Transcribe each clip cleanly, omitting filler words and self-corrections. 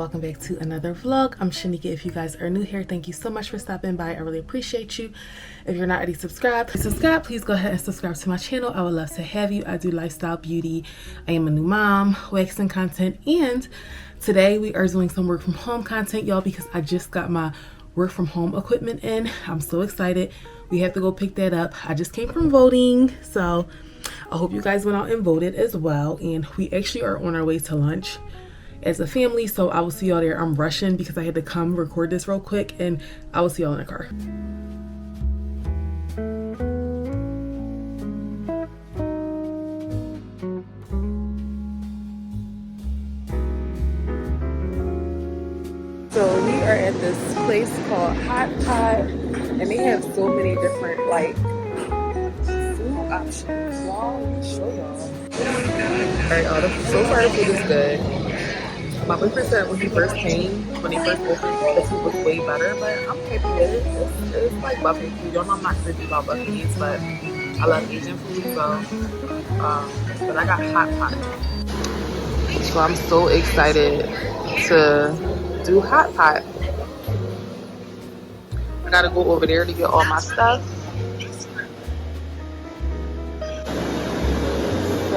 welcome back to another vlog. I'm Shanika. If you guys are new here, thank you so much for stopping by. I really appreciate you. If you're not already subscribed, please go ahead and subscribe to my channel. I would love to have you. I do lifestyle, beauty. I am a new mom, waxing content, and today we are doing some work from home content, y'all, because I just got my work from home equipment in. I'm so excited. We have to go pick that up. I just came from voting, so I hope you guys went out and voted as well. And we actually are on our way to lunch as a family, so I will see y'all there. I'm rushing because I had to come record this real quick, and I will see y'all in the car. So we are at this place called Hot Pot, and they have so many different like food options. Y'all, let me show y'all. Alright, y'all, so far the food is good. My boyfriend said when he first opened, the food was way better, but I'm happy with it. It's like buffet food. Y'all know I'm not crazy about buffets, but I love Asian food, so, but I got Hot Pot. So I'm so excited to do Hot Pot. I gotta go over there to get all my stuff. So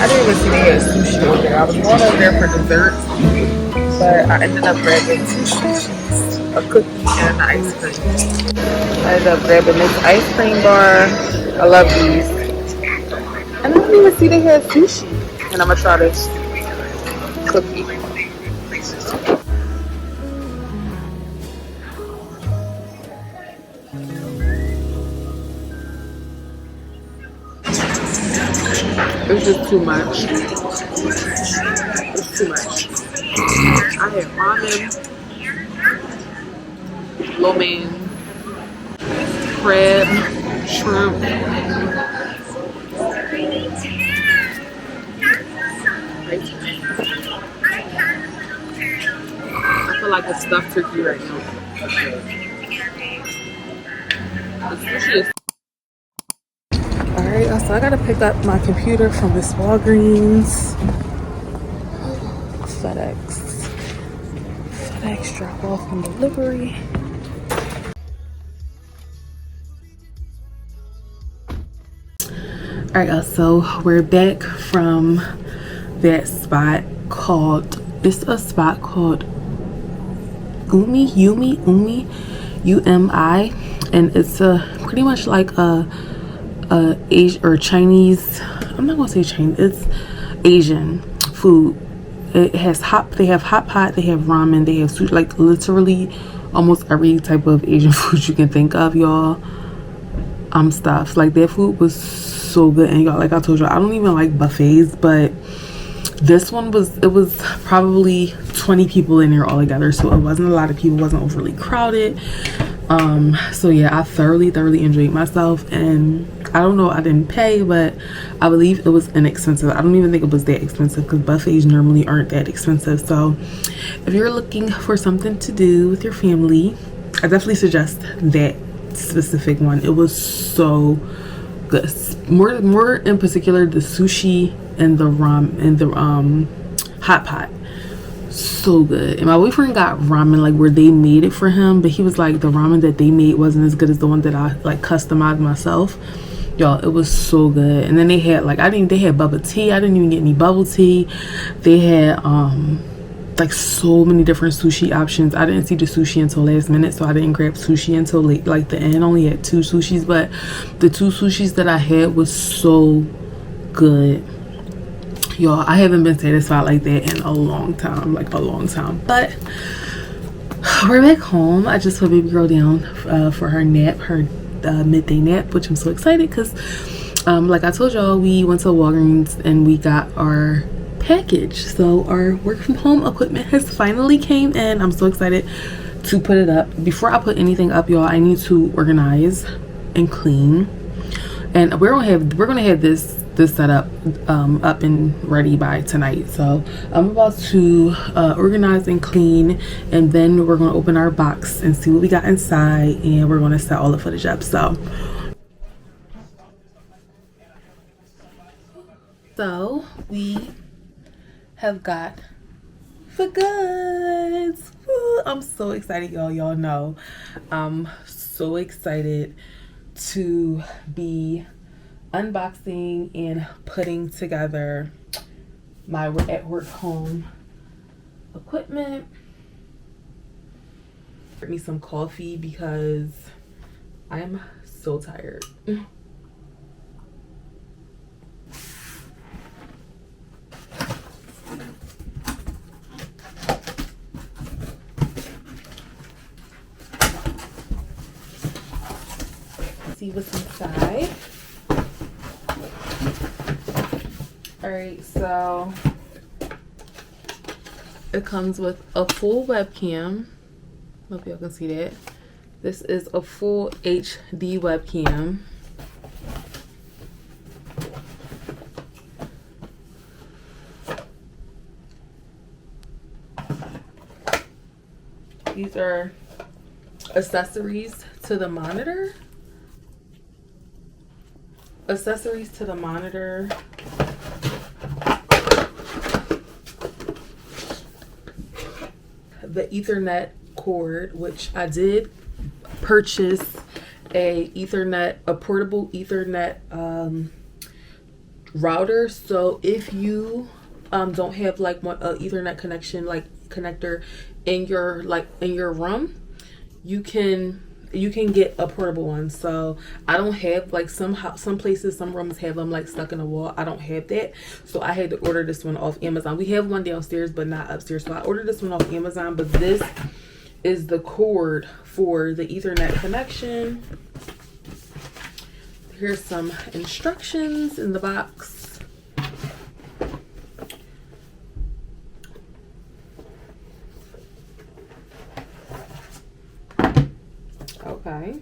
I didn't even see they had sushi over there. I was going over there for dessert, but I ended up grabbing 2 sushis, a cookie, and an ice cream. I ended up grabbing this ice cream bar. I love these. And I didn't even see they had sushi. And I'm gonna try this cookie. It's just too much. It's too much. I had ramen, lo mein, crab, shrimp. I feel like it's stuffed turkey right now. The sushi is. Alright, so I gotta pick up my computer from this Walgreens. FedEx drop off and delivery. Alright, y'all, so we're back from that spot called, it's a spot called Umi, UMI, and it's pretty much like a Asian or Chinese, I'm not gonna say Chinese, it's Asian food. It has they have hot pot, they have ramen, they have sushi, like literally almost every type of Asian food you can think of, y'all. Stuff like their food was so good, and y'all, like I told you, I don't even like buffets, but this one was, it was probably 20 people in there all together, so it wasn't a lot of people, wasn't overly crowded. So yeah, I thoroughly enjoyed myself, and like, I don't know, I didn't pay, but I believe it was inexpensive. I don't even think it was that expensive because buffets normally aren't that expensive. So if you're looking for something to do with your family, I definitely suggest that specific one. It was so good. More in particular, the sushi and the hot pot, so good. And my boyfriend got ramen like where they made it for him, but he was like, the ramen that they made wasn't as good as the one that I like customized myself. Y'all, it was so good. And then they had like, they had bubble tea. I didn't even get any bubble tea. They had like so many different sushi options. I didn't see the sushi until last minute, so I didn't grab sushi until late, like the end. Only had 2 sushis, but the 2 sushis that I had was so good. Y'all, I haven't been satisfied like that in a long time, but we're back home. I just put baby girl down for her nap, her midday nap, which I'm so excited because like I told y'all, we went to Walgreens and we got our package. So our work from home equipment has finally came in. I'm so excited to put it up. Before I put anything up, y'all, I need to organize and clean, and we're gonna have this set up up and ready by tonight. So I'm about to organize and clean, and then we're gonna open our box and see what we got inside, and we're gonna set all the footage up. So we have got the goods. Woo, I'm so excited, y'all know I'm so excited to be unboxing and putting together my at work home equipment. Get me some coffee because I am so tired. See what's inside. All right, so it comes with a full webcam. Hope y'all can see that. This is a full HD webcam. These are accessories to the monitor. The Ethernet cord, which I did purchase a portable Ethernet router. So if you don't have like one Ethernet connection, like connector in your room, you can get a portable one. So I don't have, like, some places, some rooms have them like stuck in the wall. I don't have that, so I had to order this one off Amazon. We have one downstairs but not upstairs, so I ordered this one off Amazon. But this is the cord for the Ethernet connection. Here's some instructions in the box. Okay.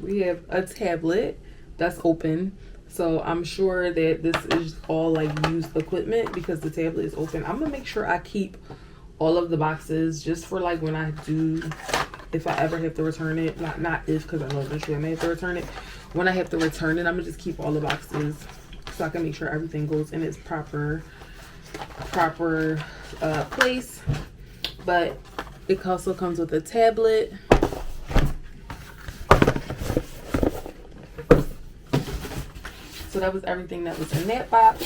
We have a tablet that's open, so I'm sure that this is all like used equipment because the tablet is open. I'm gonna make sure I keep all of the boxes just for like when I do, if I ever have to return it. Not if, because I know eventually I may have to return it. When I have to return it, I'm gonna just keep all the boxes so I can make sure everything goes in its proper place. But it also comes with a tablet. So that was everything that was in that box.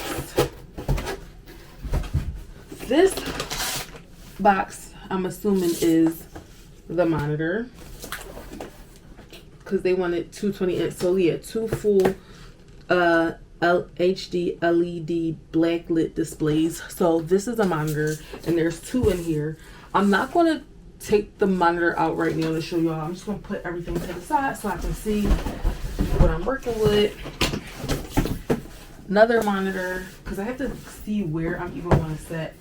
This box, I'm assuming, is the monitor, because they wanted 220 inch. So yeah, 2 full HD LED backlit displays. So this is a monitor, and there's 2 in here. I'm not going to take the monitor out right now to show y'all. I'm just going to put everything to the side so I can see what I'm working with. Another monitor, because I have to see where I'm even going to set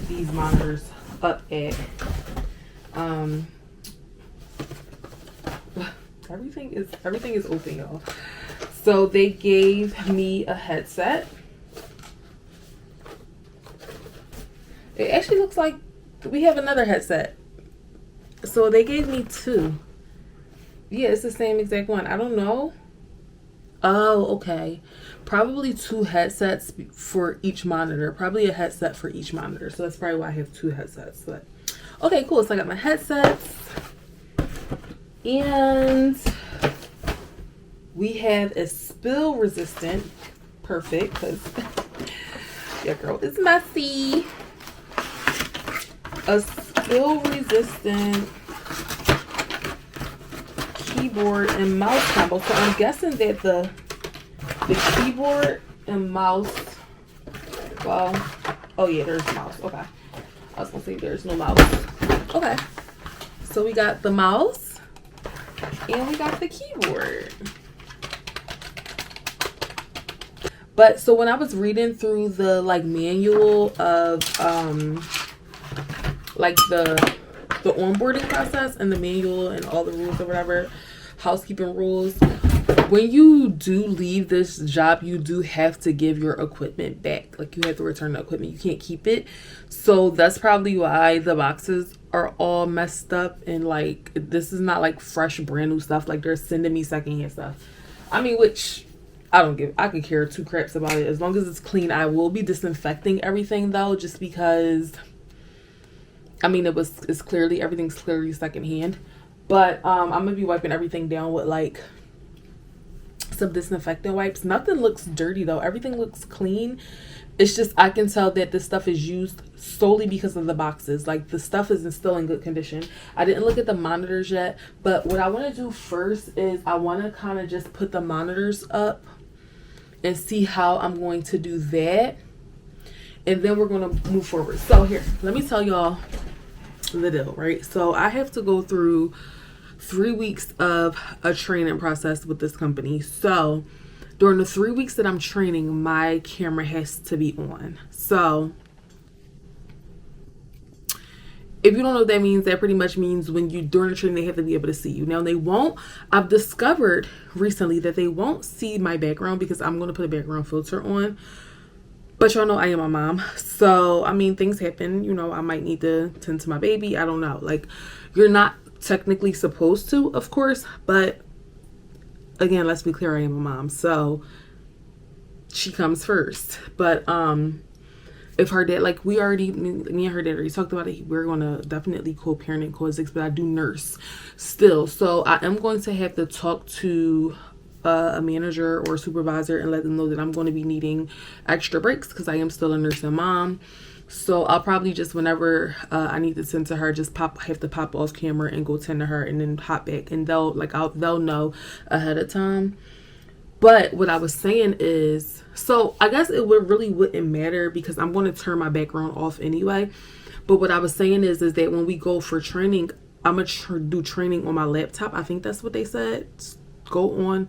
these monitors up at. Everything is open, y'all. So they gave me a headset. It actually looks like we have another headset. So they gave me 2. Yeah, it's the same exact one. I don't know. Oh, okay. Probably 2 headsets for each monitor. Probably a headset for each monitor. So that's probably why I have 2 headsets. But okay, cool. So I got my headsets. And we have a spill resistant. Perfect, because your girl is messy. A spill resistant keyboard and mouse combo. So I'm guessing that the keyboard and mouse, well, oh yeah, there's mouse. Okay, I was gonna say there's no mouse. Okay, so we got the mouse and we got the keyboard. But so when I was reading through the like manual of like the onboarding process and the manual and all the rules or whatever, housekeeping rules, when you do leave this job, you do have to give your equipment back. Like you have to return the equipment. You can't keep it. So that's probably why the boxes are all messed up, and like this is not like fresh brand new stuff. Like they're sending me secondhand stuff. I mean, which I could care 2 craps about it. As long as it's clean. I will be disinfecting everything though, just because I mean everything's clearly secondhand. But I'm gonna be wiping everything down with like some disinfectant wipes. Nothing looks dirty though. Everything looks clean. It's just I can tell that this stuff is used solely because of the boxes. Like the stuff is still in good condition. I didn't look at the monitors yet, but what I want to do first is I want to kind of just put the monitors up and see how I'm going to do that, and then we're going to move forward. So here, let me tell y'all the deal, right? So I have to go through 3 weeks of a training process with this company. So during the 3 weeks that I'm training, my camera has to be on. So if you don't know what that means, that pretty much means when you during the training, they have to be able to see you. Now they won't, I've discovered recently that they won't see my background because I'm going to put a background filter on. But y'all know I am a mom. So, I mean, things happen. You know, I might need to tend to my baby. I don't know. Like, you're not technically supposed to, of course. But, again, let's be clear, I am a mom. So, she comes first. But, if her dad, like, me and her dad already talked about it. We're going to definitely co-parent and coexist. But I do nurse still. So, I am going to have to talk to a manager or supervisor and let them know that I'm going to be needing extra breaks because I am still a nursing mom. So I'll probably just whenever I need to tend to her, just have to pop off camera and go tend to her and then hop back, and they'll know ahead of time. But what I was saying is, so I guess it wouldn't matter because I'm going to turn my background off anyway. But what I was saying is that when we go for training, I'm going to do training on my laptop. I think that's what they said. Go on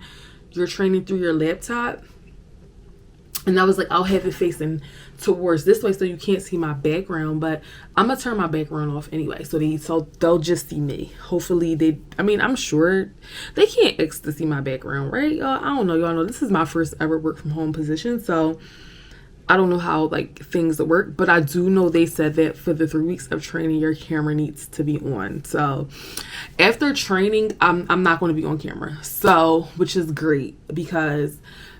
your training through your laptop. And I was like, I'll have it facing towards this way so you can't see my background. But I'm going to turn my background off anyway. So they'll just see me. Hopefully I'm sure they can't expect to see my background, right? Y'all, I don't know. Y'all know this is my first ever work from home position. So I don't know how like things work. But I do know they said that for the 3 weeks of training, your camera needs to be on. So after training, I'm not going to be on camera. So, which is great because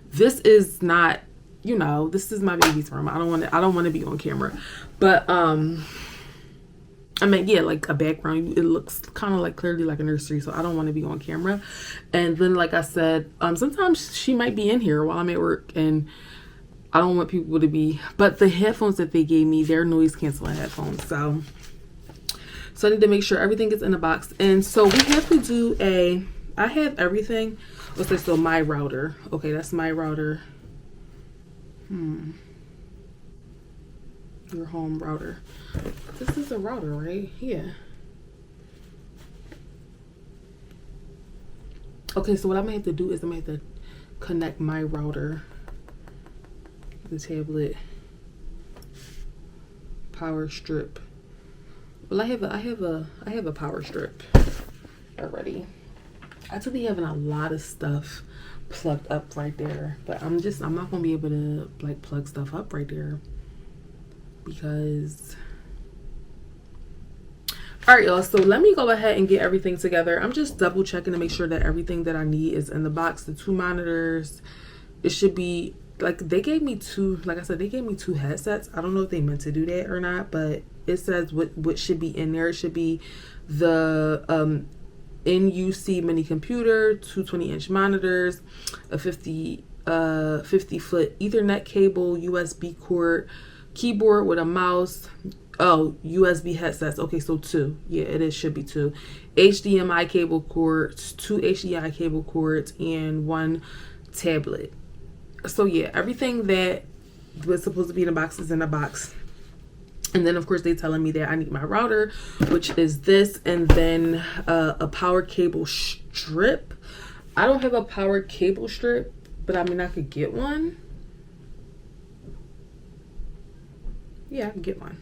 this is not, you know, this is my baby's room. I don't want to be on camera. But I mean, yeah, like a background, it looks kind of like clearly like a nursery, so I don't want to be on camera. And then like I said, sometimes she might be in here while I'm at work, and I don't want people to be, but the headphones that they gave me, they're noise canceling headphones. So I need to make sure everything is in the box. And so we have to do I have everything. Okay, so my router. Okay, that's my router. Your home router. This is a router, right? Yeah. Okay, so what I'm gonna have to do is I'm gonna have to connect my router, the tablet, power strip. Well, I have a power strip already. I do be having a lot of stuff plugged up right there, but I'm not gonna be able to like plug stuff up right there because. All right, y'all, so let me go ahead and get everything together. I'm just double checking to make sure that everything that I need is in the box. The 2 monitors, it should be like, they gave me 2, like I said, they gave me 2 headsets. I don't know if they meant to do that or not, but it says what should be in there. It should be the NUC mini computer, 2 20-inch monitors, a 50 foot Ethernet cable, USB cord, keyboard with a mouse. Oh, USB headsets. Okay, so 2. Yeah, it should be 2. HDMI cable cords, 2 HDMI cable cords, and 1 tablet. So yeah, everything that was supposed to be in the box is in the box. And then of course they telling me that I need my router, which is this, and then a power cable strip. I don't have a power cable strip, but I mean I could get one. Yeah, I can get one.